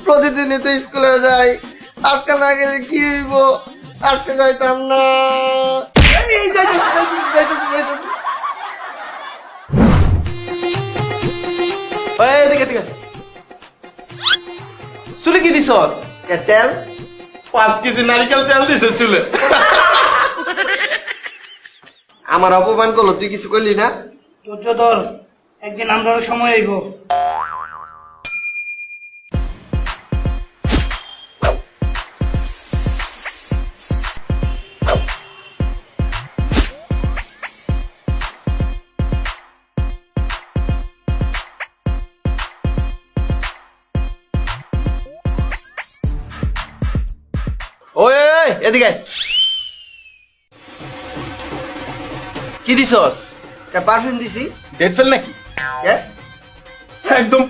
প্রতিদিনই তো স্কুলে যাই, আজকে না গেলে কি হইব? আজকে যাইতাম না। এই যাইতাছি। এদিকে চুলে কি দিছস? তেল 5 কেজি নারকেল তেল দিছে চুলে। আমার অপমান করলো, তুই কিছু করলি না? ধৈর্য ধর, একদিন আমরাও সময় আইব। ওই এদিকে কি দিছস? পারফিউম দিছি। ডেট ফেল নাকি? কে? একদম